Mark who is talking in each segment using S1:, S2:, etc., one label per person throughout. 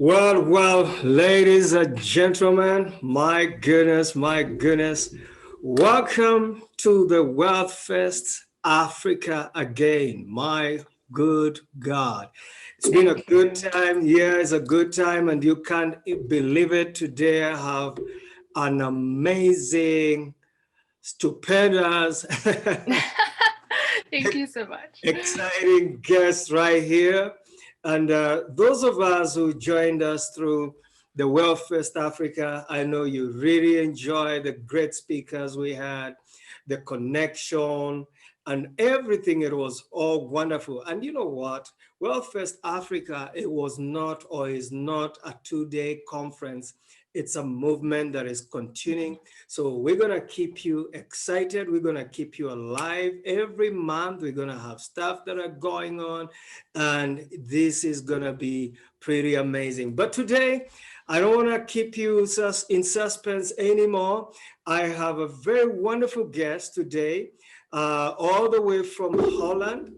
S1: Well, ladies and gentlemen, my goodness, my goodness. Welcome to the Wealth Fest Africa again. My good God. It's been a
S2: Thank
S1: good
S2: you.
S1: time. Yeah, it's a good time, and you can't believe it. Today I have an amazing, stupendous,
S2: Thank you so much.
S1: exciting guest right here. And those of us who joined us through the Wealth First Africa, I know you really enjoyed the great speakers we had, the connection, and everything. It was all wonderful. And you know what? Wealth First Africa, it was not or is not a 2 day conference. It's a movement that is continuing. So we're going to keep you excited. We're going to keep you alive. Every month, we're going to have stuff that are going on. And this is going to be pretty amazing. But today, I don't want to keep you in suspense anymore. I have a very wonderful guest today, all the way from Holland.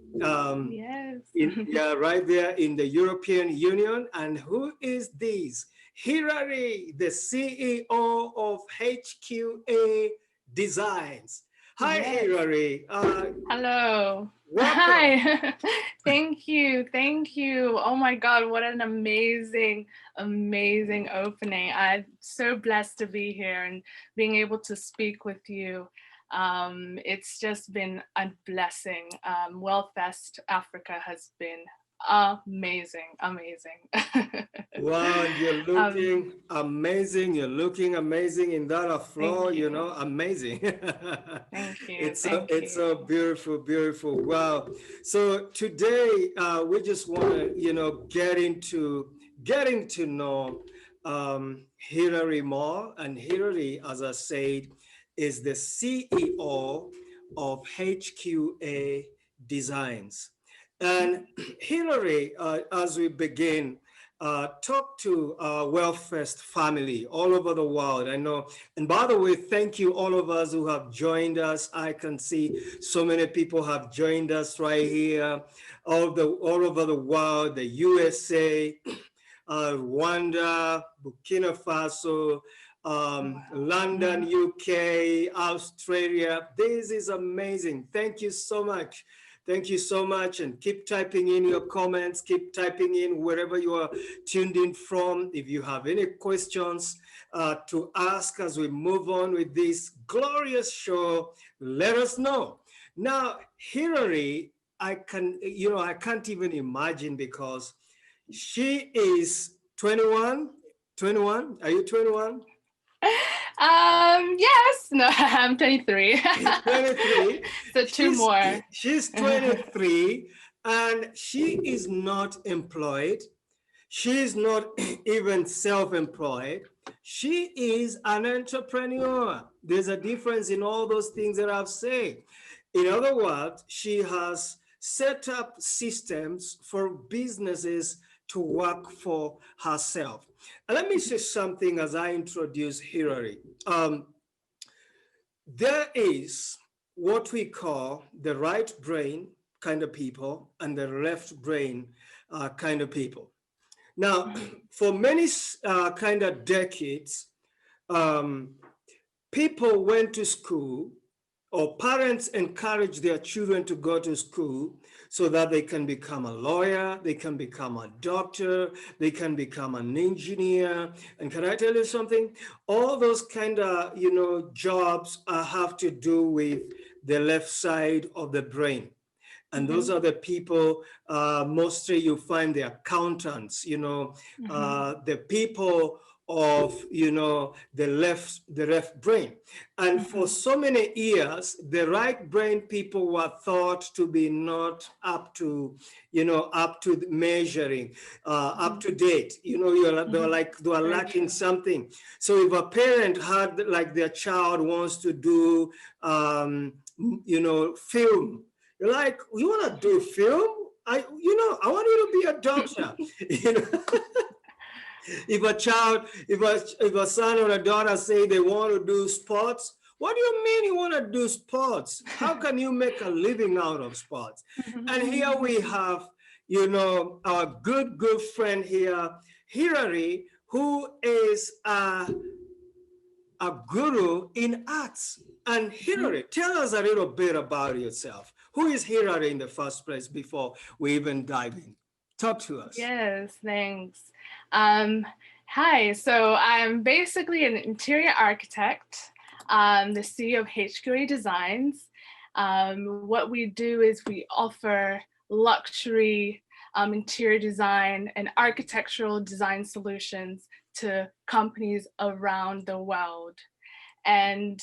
S2: Yes.
S1: Yeah, right there in the European Union. And who is this? Hilary, the CEO of HQA Designs. Hi,
S2: Yes.
S1: Hilary.
S2: Hello.
S1: Welcome.
S2: Hi. Thank you. Thank you. Oh my God, what an amazing opening. I'm so blessed to be here and being able to speak with you. It's just been a blessing. Wellfest Africa has been amazing.
S1: Wow, you're
S2: um,
S1: looking amazing. You're looking amazing in that
S2: thank
S1: floor,
S2: you.
S1: amazing.
S2: Thank you.
S1: It's so
S2: Thank
S1: it's
S2: you.
S1: so beautiful, beautiful. Wow. So today we just want to, getting to know Hilary more. And Hilary, as I said, is the CEO of HQA Designs. And Hilary, as we begin, talk to our WealthFest family all over the world. I know. And by the way, thank you all of us who have joined us. I can see so many people have joined us right here, all over the world, the USA, Rwanda, Burkina Faso,
S2: Wow.
S1: London, UK, Australia. This is amazing. Thank you so much. Thank you so much. And keep typing in your comments, keep typing in wherever you are tuned in from. If you have any questions to ask as we move on with this glorious show, let us know. Now, Hilary, I can't even imagine because she is 21. 21. Are you 21?
S2: Yes. No, I'm 23.
S1: 23.
S2: So two more.
S1: She's 23 and she is not employed. She is not even self-employed. She is an entrepreneur. There's a difference in all those things that I've said. In other words, she has set up systems for businesses to work for herself. And let me say something as I introduce Hilary. There is what we call the right brain kind of people and the left brain kind of people. Now, for many kind of decades, um, people went to school, or parents encourage their children to go to school so that they can become a lawyer, they can become a doctor, they can become an engineer. And can I tell you something? All those kind of, jobs have to do with the left side of the brain. And those
S2: Mhm,
S1: are the people, mostly you find the accountants,
S2: mhm,
S1: the people of, the left brain. And for
S2: mhm,
S1: so many years, the right brain people were thought to be not up to, up to measuring, up
S2: mhm,
S1: to date.
S2: mhm.
S1: They were
S2: Very
S1: lacking
S2: true.
S1: something. So if a parent had like their child wants to do, film, you're like, you want to do film? I want you to be a doctor. You know, if a son or a daughter say they want to do sports, what do you mean you want to do sports? How can you make a living out of sports?
S2: Mhm,
S1: And here we have, you know, our good friend here, Hilary, who is a guru in arts. And Hilary, tell us a little bit about yourself. Who is Hilary in the first place before we even dive in? Talk to us.
S2: Yes, thanks. Hi, so I'm basically an interior architect, the CEO of HQA Designs. What we do is we offer luxury interior design and architectural design solutions to companies around the world. And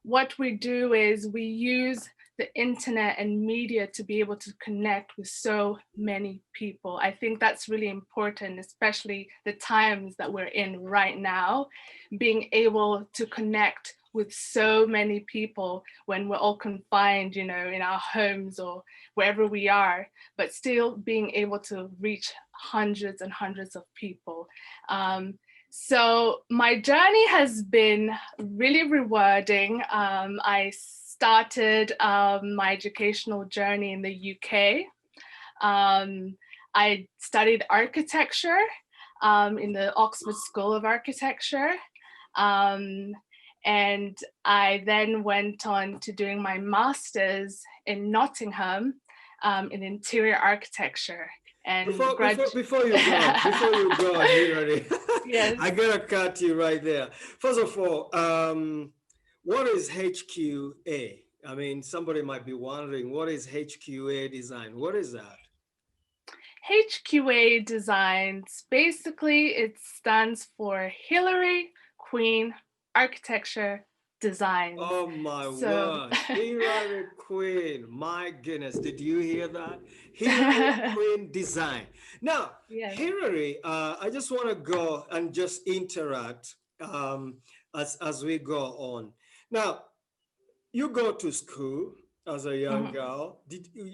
S2: what we do is we use the internet and media to be able to connect with so many people. I think that's really important, especially the times that we're in right now, being able to connect with so many people when we're all confined, you know, in our homes or wherever we are, but still being able to reach hundreds and hundreds of people. So my journey has been really rewarding. I started my educational journey in the UK. I studied architecture in the Oxford School of Architecture. And I then went on to doing my master's in Nottingham in interior architecture. And
S1: before you go, Hilary,
S2: yes.
S1: I gotta cut you right there. First of all, what is HQA? I mean, somebody might be wondering, what is HQA design? What is that?
S2: HQA Designs, basically it stands for Hilary Queen Architecture Designs.
S1: Oh my word, Hilary Queen, my goodness, did you hear that? Hilary Queen Design. Now,
S2: yes.
S1: Hilary, I just want to go and just interact as we go on. Now, you go to school as a young girl.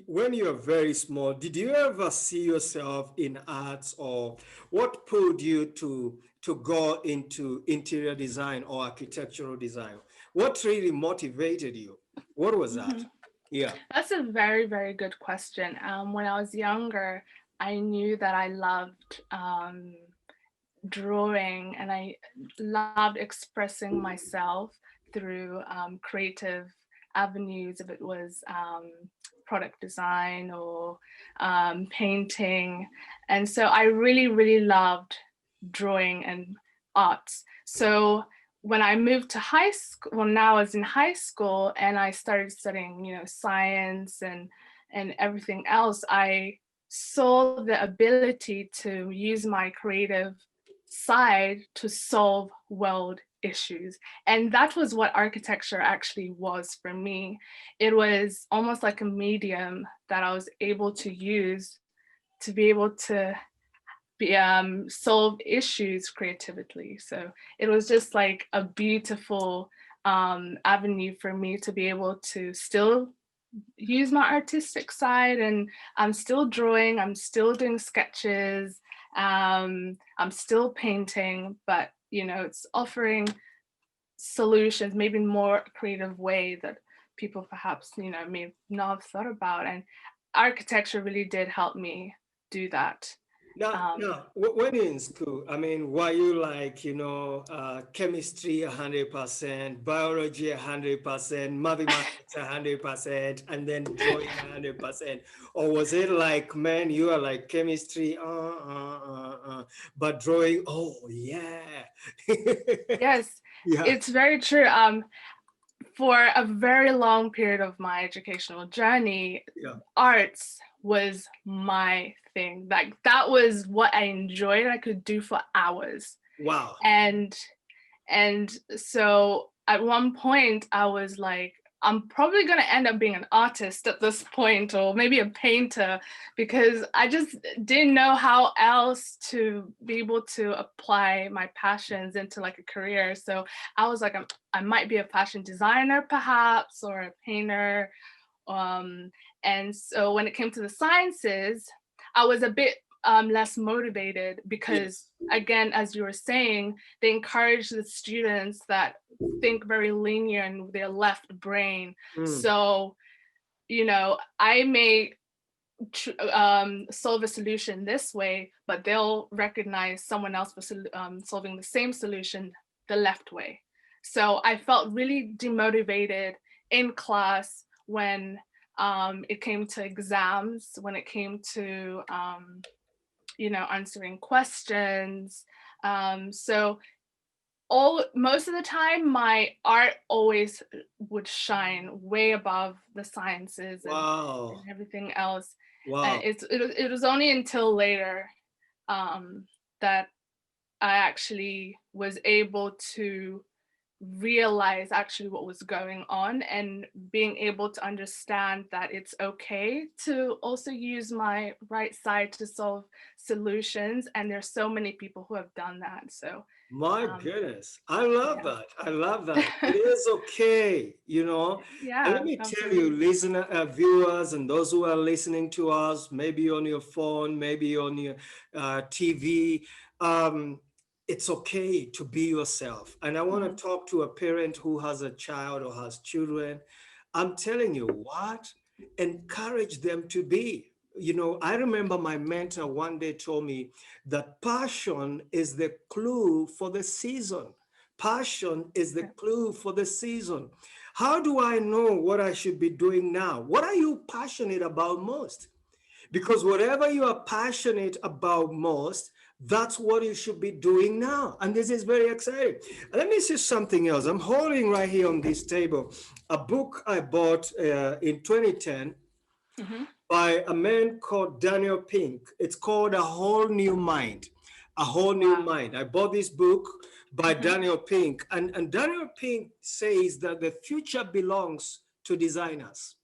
S1: When you were very small, did you ever see yourself in arts, or what pulled you to go into interior design or architectural design? What really motivated you? What was that? Yeah.
S2: That's a very, very good question. When I was younger, I knew that I loved drawing and I loved expressing myself through creative avenues, if it was product design or painting. And so I really, really loved drawing and arts. So when I moved to high school, well, now I was in high school and I started studying, you know, science and everything else, I saw the ability to use my creative side to solve world issues. And that was what architecture actually was for me. It was almost like a medium that I was able to use to be able to be, solve issues creatively. So it was just like a beautiful avenue for me to be able to still use my artistic side, and I'm still drawing, I'm still doing sketches, I'm still painting, but you know, it's offering solutions, maybe more creative way that people perhaps, you know, may not have thought about. And architecture really did help me do that.
S1: Now, when you're in school, I mean, were you like, you know, chemistry 100%, biology 100%, mathematics 100%, and then drawing 100%? Or was it like, man, you are like chemistry, but drawing, oh, yeah.
S2: Yes,
S1: Yeah.
S2: it's very true. For a very long period of my educational journey,
S1: Yeah.
S2: arts was my thing. Like that was what I enjoyed. I could do for hours.
S1: Wow.
S2: And so at one point I was like, I'm probably going to end up being an artist at this point, or maybe a painter, because I just didn't know how else to be able to apply my passions into like a career. So I was like, I might be a fashion designer perhaps, or a painter. And so when it came to the sciences, I was a bit less motivated because, again, as you were saying, they encourage the students that think very linear in their left brain. So, you know, I may solve a solution this way, but they'll recognize someone else for solving the same solution the left way. So I felt really demotivated in class when it came to exams, when it came to answering questions. So most of the time, my art always would shine way above the sciences
S1: Wow.
S2: and everything else.
S1: Wow.
S2: It was only until later that I actually was able to realize actually what was going on, and being able to understand that it's okay to also use my right side to solve solutions. And there's so many people who have done that. So
S1: My goodness, I love
S2: yeah.
S1: that. I love that. It is okay, you know. And let
S2: Yeah,
S1: me tell you,
S2: absolutely.
S1: listener, viewers, and those who are listening to us, maybe on your phone, maybe on your TV, it's okay to be yourself. And I want to talk to a parent who has a child or has children. I'm telling you what, encourage them to be. You know, I remember my mentor one day told me that passion is the clue for the season. Passion is the clue for the season. How do I know what I should be doing now? What are you passionate about most? Because whatever you are passionate about most, that's what you should be doing now. And this is very exciting. Let me see something else. I'm holding right here on this table a book I bought in 2010 by a man called Daniel Pink. It's called A Whole New Mind. A Whole New Mind. I bought this book by Daniel Pink. And Daniel Pink says that the future belongs to designers.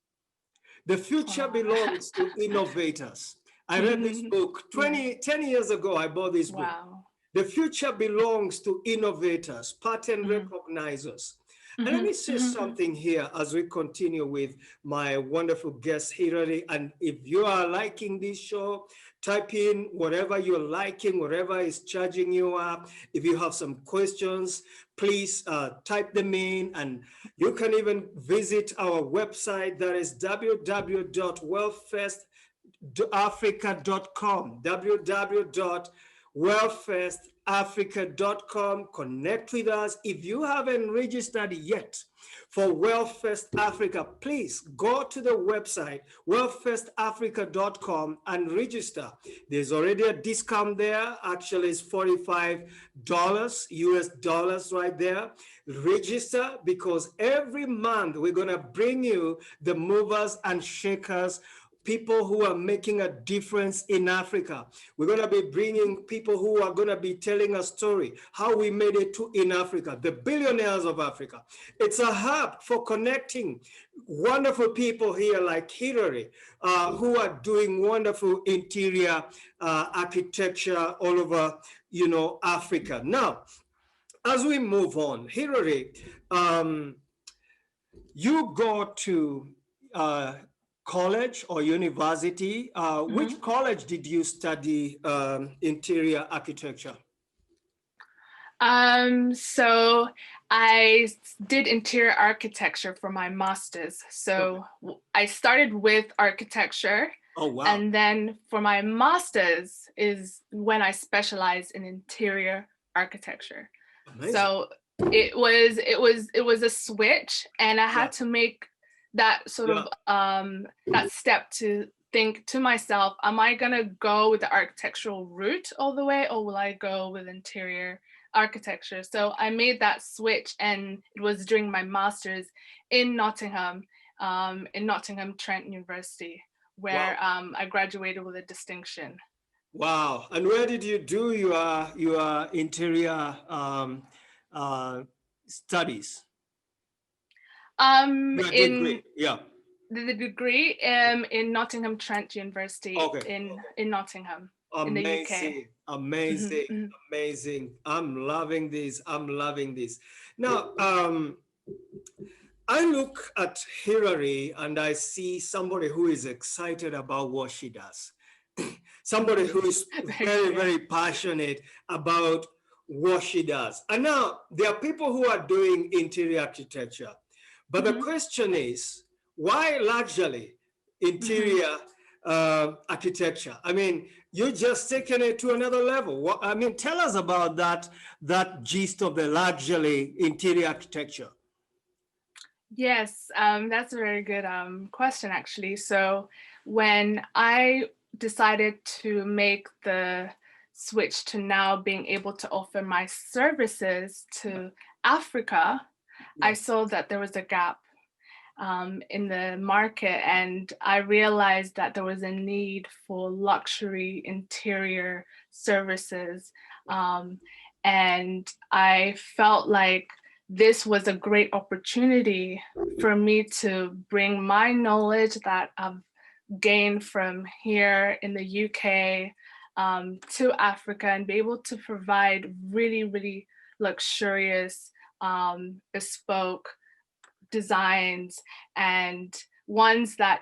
S1: The future belongs to innovators. I read this book 10 years ago. I bought this book.
S2: Wow.
S1: The future belongs to innovators, pattern recognizers. And let me say something here as we continue with my wonderful guest, Hilary. And if you are liking this show, type in whatever you're liking, whatever is charging you up. If you have some questions, please type them in. And you can even visit our website, that is www.wellfestafrica.com, www.wellfestafrica.com. Connect with us. If you haven't registered yet for Wellfest Africa, please go to the website, wellfestafrica.com, and register. There's already a discount there. Actually, it's $45 US dollars right there. Register, because every month we're going to bring you the movers and shakers, people who are making a difference in Africa. We're going to be bringing people who are going to be telling a story, how we made it to in Africa, the billionaires of Africa. It's a hub for connecting wonderful people here like Hilary, who are doing wonderful interior architecture all over, Africa. Now, as we move on, Hilary, you go to college or university. Which college did you study interior architecture?
S2: So I did interior architecture for my master's. So I started with architecture.
S1: Oh, wow.
S2: And then for my master's is when I specialized in interior architecture.
S1: Amazing.
S2: So it was a switch, and I had to make that sort of that step to think to myself, am I gonna go with the architectural route all the way, or will I go with interior architecture? So I made that switch, and it was during my master's in Nottingham Trent University, where I graduated with a distinction.
S1: Wow. And where did you do your interior studies?
S2: The degree in Nottingham Trent University in Nottingham.
S1: Amazing,
S2: in the UK.
S1: Amazing. I'm loving this. Now, I look at Hilary and I see somebody who is excited about what she does. Somebody who is very, very passionate about what she does. And now there are people who are doing interior architecture. But the question is, why largely interior architecture. I mean, you're just taking it to another level. What, I mean, tell us about that gist of the luxury interior architecture.
S2: Yes, that's a very good question, actually. So when I decided to make the switch to now being able to offer my services to Africa, I
S1: Yeah.
S2: saw that there was a gap in the market, and I realized that there was a need for luxury interior services. Um, and I felt like this was a great opportunity for me to bring my knowledge that I've gained from here in the UK to Africa and be able to provide really, really luxurious, bespoke designs, and ones that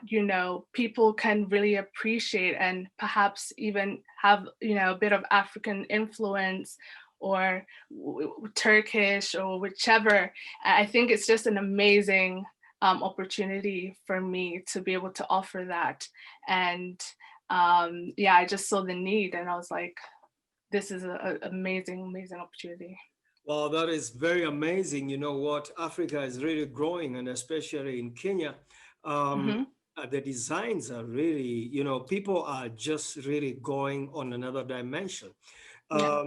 S2: people can really appreciate, and perhaps even have a bit of African influence, or Turkish, or whichever. I think it's just an amazing opportunity for me to be able to offer that. And yeah, I just saw the need, and I was like, this is an amazing, amazing opportunity.
S1: Well, that is very amazing. You know what? Africa is really growing, and especially in Kenya, um,
S2: Hmm.
S1: the designs are really, people are just really going on another dimension.
S2: Yeah.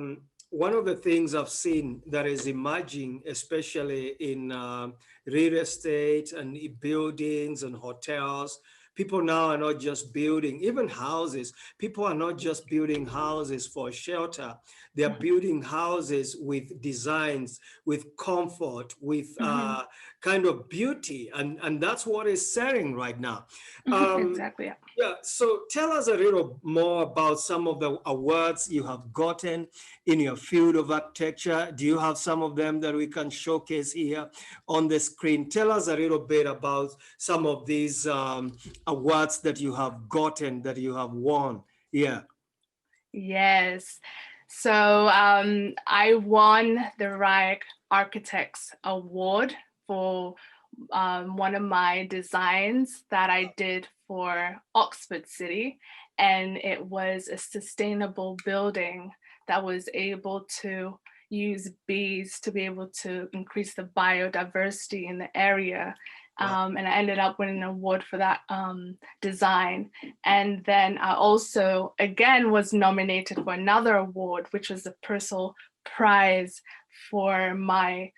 S1: One of the things I've seen that is emerging, especially in real estate and buildings and hotels, people now are not just building, even houses. People are not just building houses for shelter. They are building houses with designs, with comfort, with
S2: Hmm.
S1: kind of beauty. And that's what is selling right now. Um,
S2: Exactly. Yeah.
S1: yeah, so tell us a little more about some of the awards you have gotten in your field of architecture. Do you have some of them that we can showcase here on the screen? Tell us a little bit about some of these awards that you have gotten, that you have won. Yeah.
S2: Yes. So I won the Reich Architects Award for one of my designs that I did for Oxford City. And it was a sustainable building that was able to use bees to be able to increase the biodiversity in the area.
S1: Wow.
S2: And I ended up winning an award for that design. And then I also, again, was nominated for another award, which was the Purcell Prize for my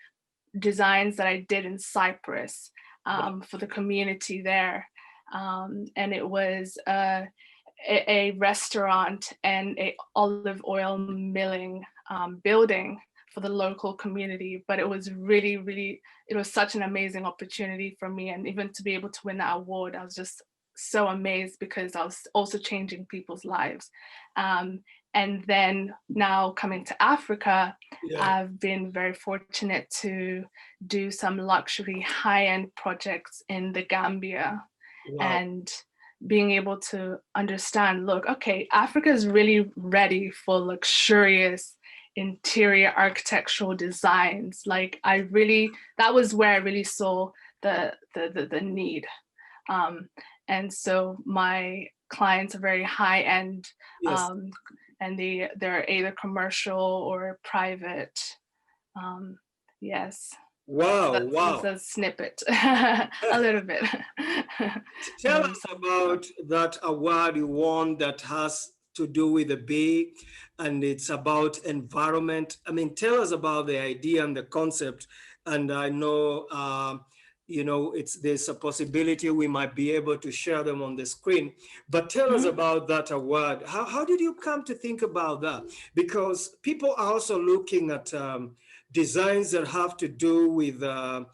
S2: designs that I did in Cyprus for the community there. And it was a restaurant and a olive oil milling building for the local community. But it was really, really, it was such an amazing opportunity for me. And even to be able to win that award, I was just so amazed, because I was also changing people's lives. And then now coming to Africa,
S1: Yeah.
S2: I've been very fortunate to do some luxury high-end projects in the Gambia,
S1: Wow.
S2: and being able to understand, look, okay, Africa is really ready for luxurious interior architectural designs. Like that was where I really saw the need. Um, and so my clients are very high end,
S1: Yes.
S2: and they're either commercial or private. Um, yes,
S1: Wow.
S2: that's
S1: Wow.
S2: a snippet, a little bit.
S1: Tell us
S2: So
S1: about that award you won that has to do with the bee, and it's about environment. I mean, tell us about the idea and the concept. And I know, it's there's a possibility we might be able to share them on the screen. But tell us
S2: mhm.
S1: about that award. How did you come to think about that? Because people are also looking at designs that have to do with the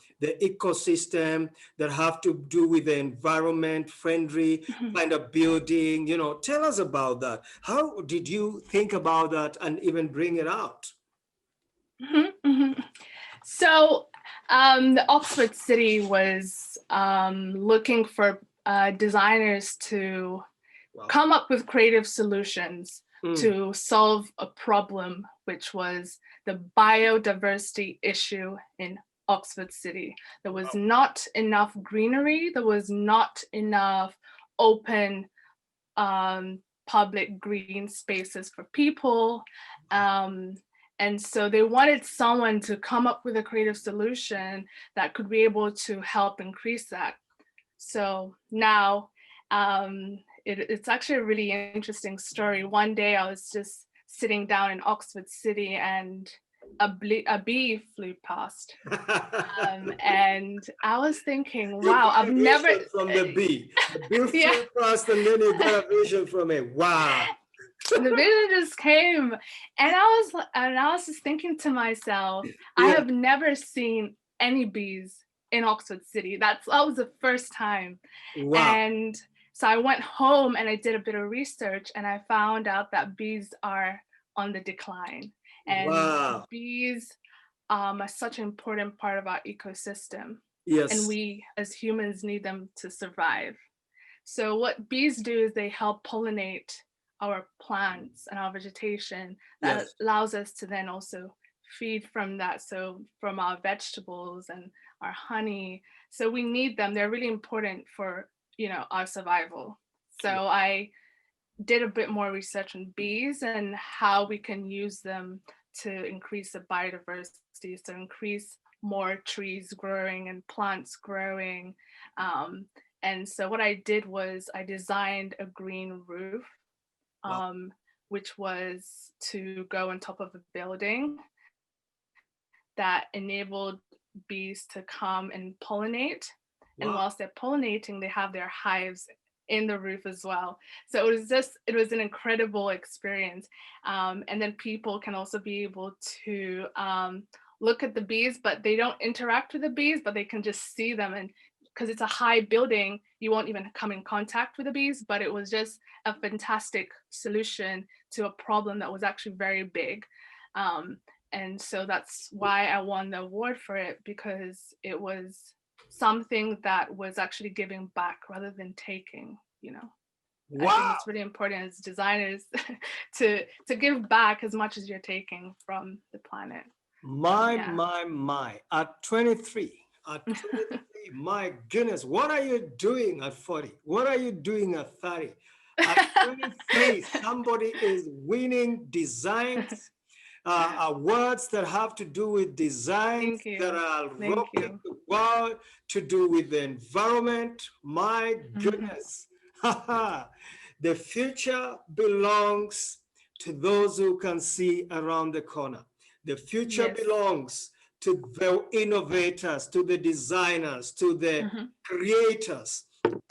S1: ecosystem, that have to do with the environment friendly
S2: Mhm.
S1: kind of building. Tell us about that. How did you think about that and even bring it out?
S2: Mhm. Mhm. So the Oxford City was looking for designers to
S1: Wow.
S2: come up with creative solutions
S1: Mm.
S2: to solve a problem, which was the biodiversity issue in Oxford City. There was
S1: Wow.
S2: not enough greenery, there was not enough open public green spaces for people. And so they wanted someone to come up with a creative solution that could be able to help increase that. So now it's actually a really interesting story. One day I was just sitting down in Oxford City and a bee flew past. And I was thinking, wow, I've never
S1: from the bee. The bee
S2: Yeah.
S1: flew past and then you got a vision from it. Wow.
S2: The vision just came, and I was just thinking to myself, I
S1: Yeah.
S2: have never seen any bees in Oxford City. That was the first time.
S1: Wow.
S2: And so I went home and I did a bit of research, and I found out that bees are on the decline. And
S1: Wow.
S2: bees are such an important part of our ecosystem.
S1: Yes.
S2: And we as humans need them to survive. So what bees do is they help pollinate our plants and our vegetation. That
S1: Yes.
S2: allows us to then also feed from that. So from our vegetables and our honey. So we need them. They're really important for, our survival. So I did a bit more research on bees and how we can use them to increase the biodiversity, so increase more trees growing and plants growing. And so what I did was I designed a green roof, which was to go on top of a building that enabled bees to come and pollinate. And whilst they're pollinating, they have their hives in the roof as well. So it was an incredible experience. And then people can also be able to look at the bees, but they don't interact with the bees, but they can just see them. And because it's a high building, you won't even come in contact with the bees, but it was just a fantastic solution to a problem that was actually very big. And so that's why I won the award for it, because it was something that was actually giving back rather than taking,
S1: Wow.
S2: I think it's really important as designers to give back as much as you're taking from the planet.
S1: My. At 23, my goodness, what are you doing at 40? What are you doing at 30? At 23, somebody is winning designs, awards that have to do with designs that are rocking the world, to do with the environment. My goodness. The future belongs to those who can see around the corner. The future belongs to the innovators, to the designers, to the creators.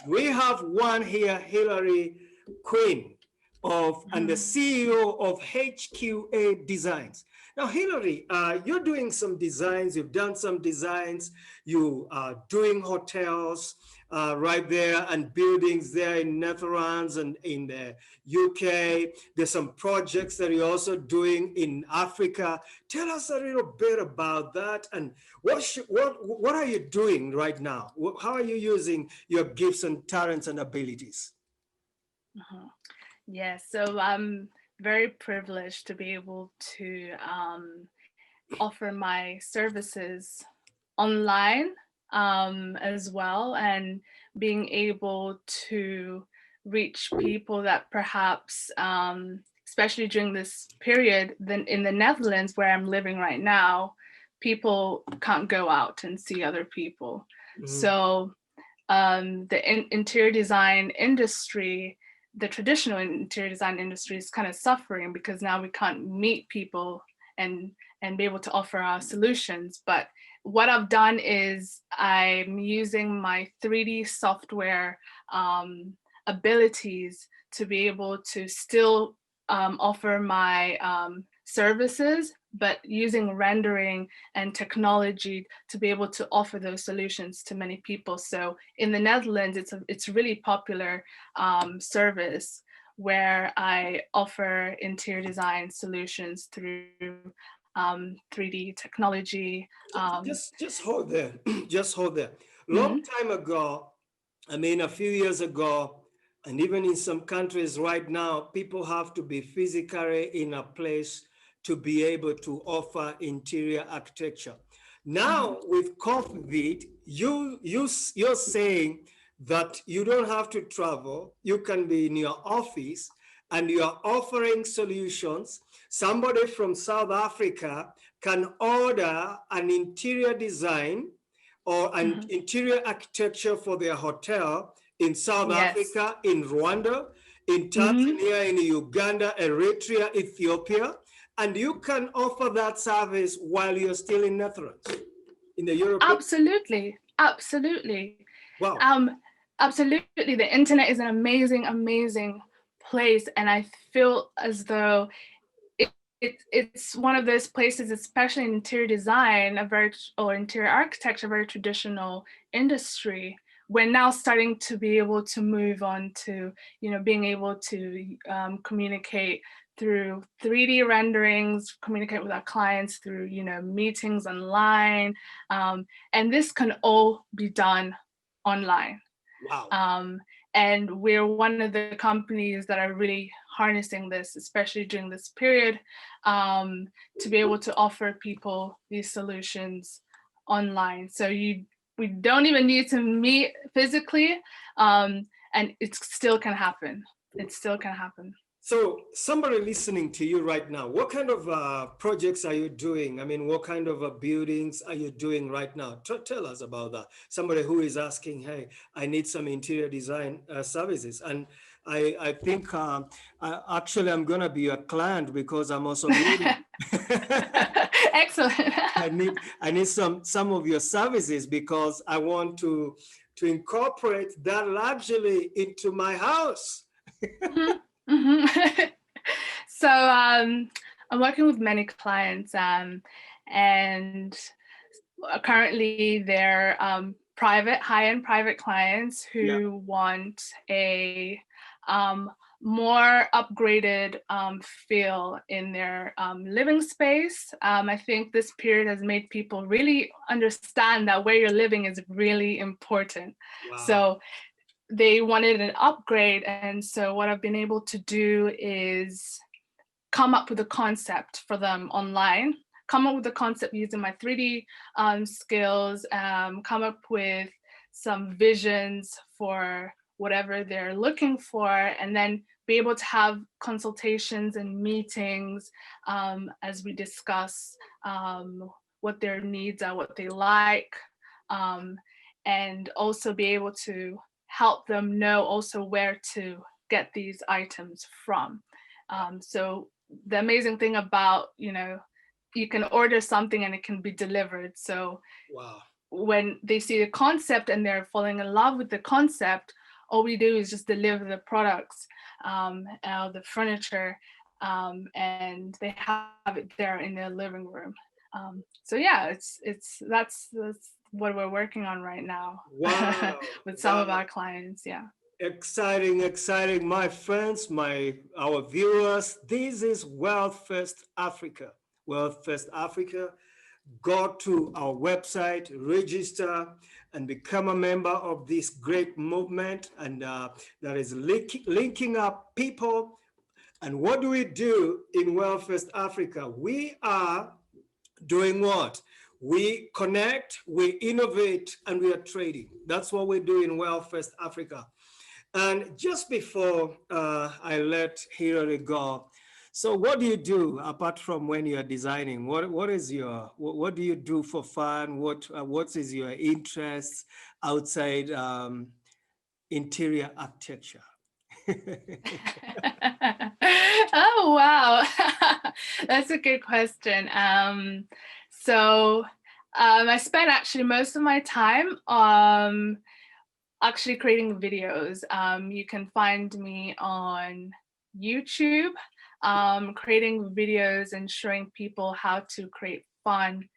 S1: We have one here, Hilary Quinn, and the CEO of HQA Designs. Now, Hilary, you're doing some designs. You've done some designs. You are doing hotels right there and buildings there in Netherlands and in the UK. There's some projects that you're also doing in Africa. Tell us a little bit about that, and what are you doing right now? How are you using your gifts and talents and abilities?
S2: Yeah, so I'm very privileged to be able to offer my services online as well, and being able to reach people that perhaps, especially during this period, then in the Netherlands where I'm living right now, people can't go out and see other people. So the interior design industry, the traditional interior design industry, is kind of suffering because now we can't meet people and be able to offer our solutions. But what I've done is I'm using my 3D software abilities to be able to still offer my services, but using rendering and technology to be able to offer those solutions to many people. So in the Netherlands, it's a really popular service where I offer interior design solutions through 3D technology.
S1: Just hold there. Just hold there. Long time ago, I mean, a few years ago, and even in some countries right now, people have to be physically in a place to be able to offer interior architecture. Now with COVID, you're saying that you don't have to travel. You can be in your office and you are offering solutions. Somebody from South Africa can order an interior design or an interior architecture for their hotel in South
S2: Yes.
S1: Africa, in Rwanda, in Tanzania, in Uganda, Eritrea, Ethiopia, and you can offer that service while you're still in Netherlands, in the European.
S2: Absolutely, absolutely.
S1: Wow.
S2: Absolutely. The internet is an amazing, amazing place, and I feel as though it's one of those places, especially in interior design, or interior architecture, a very traditional industry. We're now starting to be able to move on to, being able to communicate through 3D renderings, communicate with our clients through, meetings online, and this can all be done online.
S1: Wow.
S2: And we're one of the companies that are really harnessing this, especially during this period, to be able to offer people these solutions online. So we don't even need to meet physically, and it still can happen. It still can happen.
S1: So somebody listening to you right now, what kind of projects are you doing? I mean, what kind of buildings are you doing right now? Tell us about that. Somebody who is asking, hey, I need some interior design services. And I think actually I'm going to be a client because I'm also building.
S2: Excellent.
S1: I need some of your services because I want to incorporate that luxury into my house.
S2: So I'm working with many clients, and currently they're high-end private clients who want a more upgraded feel in their living space. I think this period has made people really understand that where you're living is really important.
S1: Wow.
S2: So they wanted an upgrade, and so what I've been able to do is come up with a concept for them online, come up with a concept using my 3D skills, come up with some visions for whatever they're looking for, and then be able to have consultations and meetings as we discuss what their needs are, what they like, and also be able to help them know also where to get these items from. So the amazing thing about, you can order something and it can be delivered. So
S1: wow.
S2: When they see the concept and they're falling in love with the concept, all we do is just deliver the products, the furniture, and they have it there in their living room. So yeah, that's what we're working on right now.
S1: Wow.
S2: With some of our clients. Yeah.
S1: Exciting, my friends, our viewers. This is Wealth First Africa. Wealth First Africa. Go to our website, register, and become a member of this great movement, and that is linking up people. And what do we do in Wealth First Africa? We are doing what? We connect, we innovate, and we are trading. That's what we do in Wealth First Africa. And just before I let Hilary go, so what do you do apart from when you are designing? What do you do for fun? What is your interest outside interior architecture?
S2: Oh, wow. That's a good question. So I spend actually most of my time actually creating videos. You can find me on YouTube, creating videos and showing people how to create fun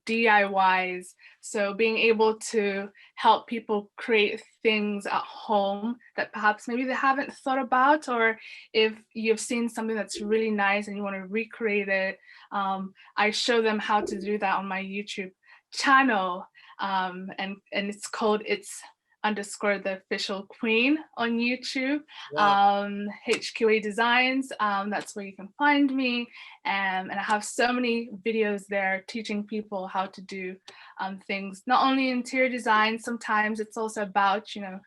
S2: DIYs. So being able to help people create things at home that perhaps maybe they haven't thought about, or if you've seen something that's really nice and you want to recreate it, I show them how to do that on my YouTube channel. And it's called the official queen on YouTube.
S1: Wow.
S2: HQA Designs, that's where you can find me. And I have so many videos there teaching people how to do things, not only interior design, sometimes it's also about, you know,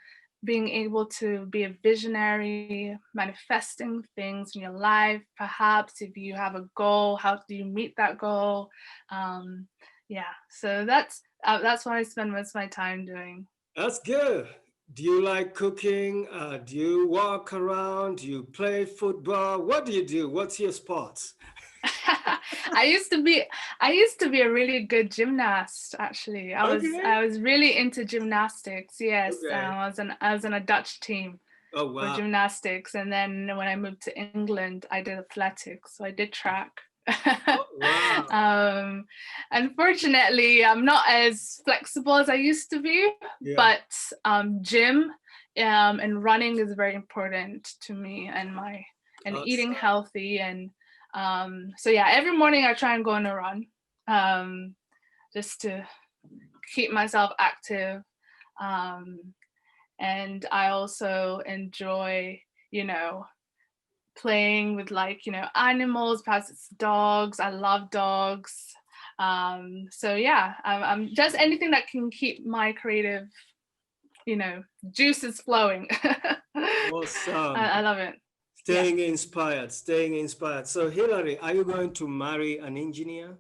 S2: being able to be a visionary, manifesting things in your life. Perhaps if you have a goal, how do you meet that goal? Yeah, so that's what I spend most of my time doing.
S1: That's good. Do you like cooking? Do you walk around? Do you play football? What do you do? What's your sports?
S2: I used to be a really good gymnast, actually.
S1: Okay.
S2: I was really into gymnastics. Yes,
S1: Okay.
S2: I was on a Dutch team
S1: Oh,
S2: for
S1: wow.
S2: gymnastics, and then when I moved to England, I did athletics. So I did track.
S1: Oh, wow.
S2: um, Unfortunately, I'm not as flexible as I used to be,
S1: Yeah.
S2: but gym and running is very important to me, and eating
S1: Awesome.
S2: healthy. And so yeah, every morning I try and go on a run, um, just to keep myself active. Um, and I also enjoy, you know, playing with, like, you know, animals. Perhaps it's dogs. I love dogs. So yeah, I'm just anything that can keep my creative, you know, juices flowing. I
S1: Awesome.
S2: love it. Yeah.
S1: Staying inspired, staying inspired. So, Hillary, are you going to marry an engineer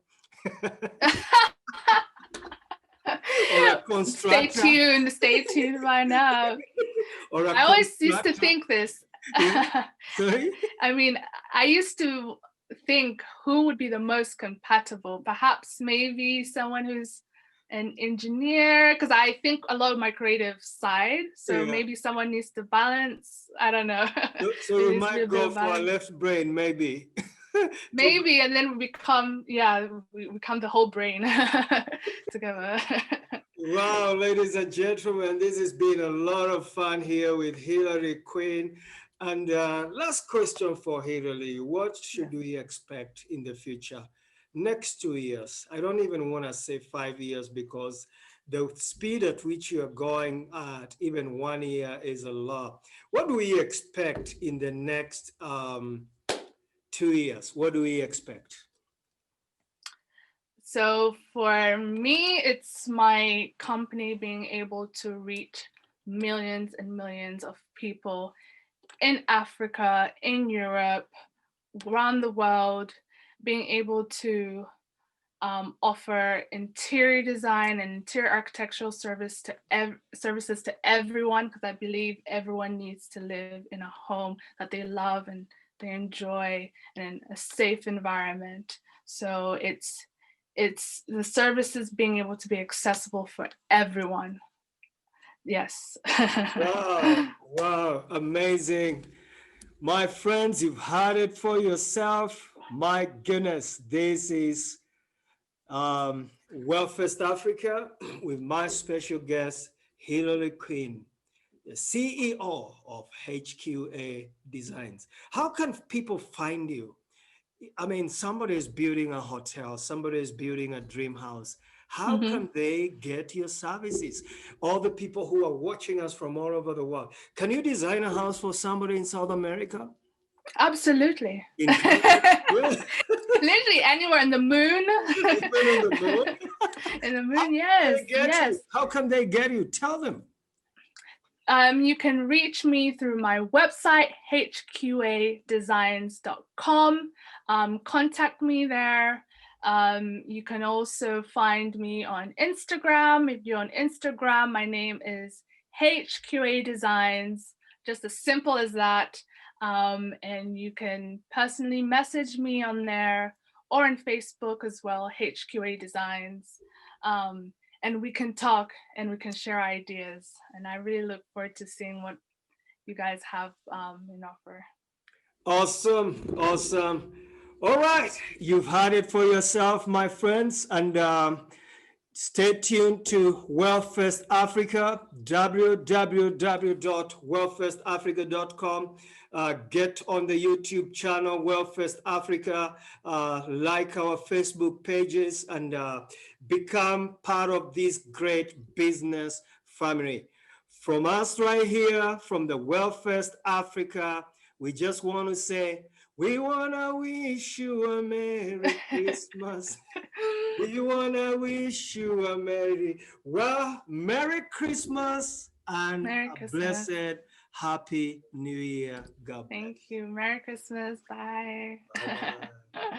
S1: or a constructor
S2: Stay tuned right now.
S1: or a
S2: I always used to
S1: constructor?
S2: think this.
S1: Yeah. Sorry?
S2: I mean, I used to think who would be the most compatible. Perhaps maybe someone who's an engineer, because I think a lot of my creative side. So
S1: Yeah.
S2: maybe someone needs to balance. I don't know.
S1: So
S2: There
S1: we
S2: needs to be a
S1: might
S2: bit
S1: go
S2: of
S1: for a
S2: balance.
S1: left brain, maybe.
S2: Maybe, and then we become, yeah, we become the whole brain together.
S1: Wow, ladies and gentlemen, this has been a lot of fun here with Hillary Quinn. And last question for Hillary, what
S2: Yeah.
S1: should we expect in the future? Next 2 years. I don't even want to say 5 years because the speed at which you are going at even 1 year is a lot. What do we expect in the next 2 years? What do we expect?
S2: So for me, it's my company being able to reach millions and millions of people in Africa, in Europe, around the world, being able to offer interior design and interior architectural services to everyone, because I believe everyone needs to live in a home that they love and they enjoy, and in a safe environment. So it's the services being able to be accessible for everyone. Yes.
S1: Wow, wow, amazing. My friends, you've heard it for yourself. My goodness, this is Wellfest Africa with my special guest, Hillary Quinn, the CEO of HQA Designs. How can people find you? I mean, somebody is building a hotel, somebody is building a dream house. How
S2: Mhm.
S1: can they get your services? All the people who are watching us from all over the world. Can you design a house for somebody in South America?
S2: Absolutely.
S1: In Canada? Yeah.
S2: Literally anywhere in the moon.
S1: Even on the moon?
S2: In the
S1: How
S2: moon,
S1: can
S2: yes,
S1: they get
S2: yes.
S1: you? How can they get you? Tell them.
S2: You can reach me through my website, hqadesigns.com. Contact me there. You can also find me on Instagram. If you're on Instagram, my name is HQA Designs, just as simple as that. And you can personally message me on there, or on Facebook as well, HQA Designs. And we can talk and we can share ideas. And I really look forward to seeing what you guys have in offer.
S1: Awesome. Awesome. All right. You've heard it for yourself, my friends. And stay tuned to Wellfest Africa, www.wellfestafrica.com. Get on the YouTube channel, Wellfest Africa, like our Facebook pages, and become part of this great business family. From us right here, from the Wellfest Africa, we just want to say, we want to wish you a Merry Christmas. We want to wish you a Merry Christmas and
S2: Merry
S1: a
S2: Christmas.
S1: blessed Happy New Year. God bless.
S2: Thank you. Merry Christmas. Bye.
S1: Bye-bye.